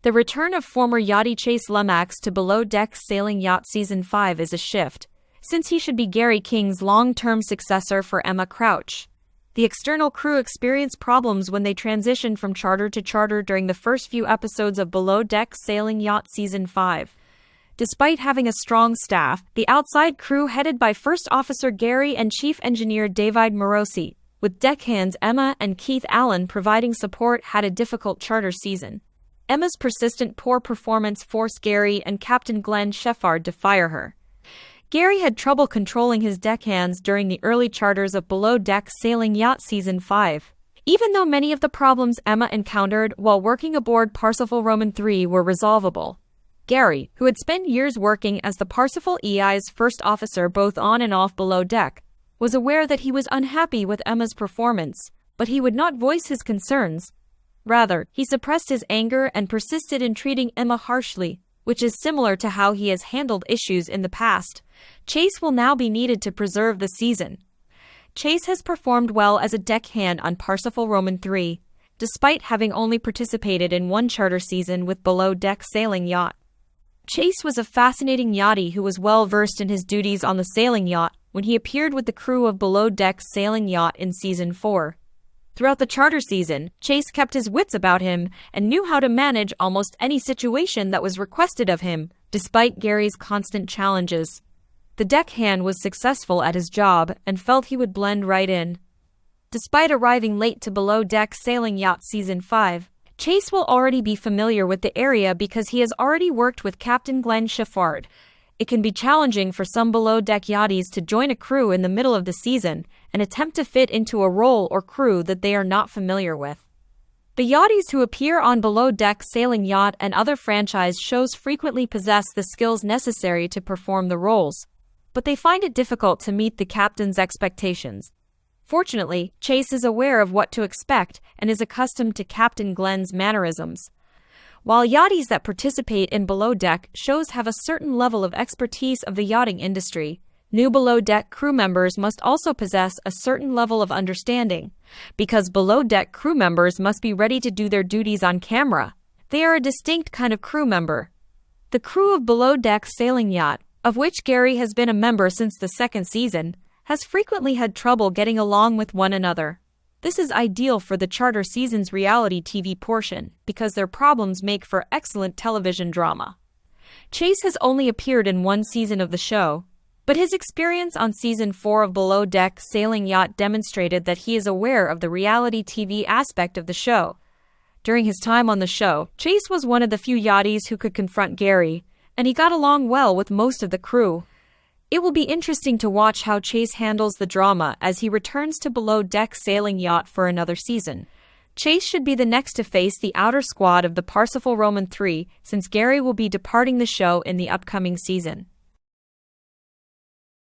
The return of former yachty Chase Lemacks to Below Deck Sailing Yacht Season 5 is a shift, since he should be Gary King's long-term successor for Emma Crouch. The external crew experienced problems when they transitioned from charter to charter during the first few episodes of Below Deck Sailing Yacht Season 5. Despite having a strong staff, the outside crew headed by First Officer Gary and Chief Engineer David Morosi, with deckhands Emma and Keith Allen providing support, had a difficult charter season. Emma's persistent poor performance forced Gary and Captain Glenn Sheffard to fire her. Gary had trouble controlling his deckhands during the early charters of Below Deck Sailing Yacht Season 5. Even though many of the problems Emma encountered while working aboard Parsifal Roman III were resolvable, Gary, who had spent years working as the Parsifal EI's first officer both on and off below deck, was aware that he was unhappy with Emma's performance, but he would not voice his concerns. Rather, he suppressed his anger and persisted in treating Emma harshly, which is similar to how he has handled issues in the past. Chase will now be needed to preserve the season. Chase has performed well as a deckhand on Parsifal Roman III, despite having only participated in one charter season with Below Deck Sailing Yacht. Chase was a fascinating yachty who was well versed in his duties on the sailing yacht when he appeared with the crew of Below Deck Sailing Yacht in Season 4. Throughout the charter season, Chase kept his wits about him and knew how to manage almost any situation that was requested of him, despite Gary's constant challenges. The deckhand was successful at his job and felt he would blend right in. Despite arriving late to Below Deck Sailing Yacht Season 5, Chase will already be familiar with the area because he has already worked with Captain Glenn Sheffard. It can be challenging for some below-deck yachties to join a crew in the middle of the season and attempt to fit into a role or crew that they are not familiar with. The yachties who appear on Below Deck Sailing Yacht and other franchise shows frequently possess the skills necessary to perform the roles, but they find it difficult to meet the captain's expectations. Fortunately, Chase is aware of what to expect and is accustomed to Captain Glenn's mannerisms. While yachties that participate in Below Deck shows have a certain level of expertise of the yachting industry, new Below Deck crew members must also possess a certain level of understanding, because Below Deck crew members must be ready to do their duties on camera. They are a distinct kind of crew member. The crew of Below Deck Sailing Yacht, of which Gary has been a member since the second season, has frequently had trouble getting along with one another. This is ideal for the charter season's reality TV portion because their problems make for excellent television drama. Chase has only appeared in one season of the show, but his experience on Season 4 of Below Deck Sailing Yacht demonstrated that he is aware of the reality TV aspect of the show. During his time on the show, Chase was one of the few yachties who could confront Gary, and he got along well with most of the crew. It will be interesting to watch how Chase handles the drama as he returns to Below Deck Sailing Yacht for another season. Chase should be the next to face the outer squad of the Parsifal Roman III, since Gary will be departing the show in the upcoming season.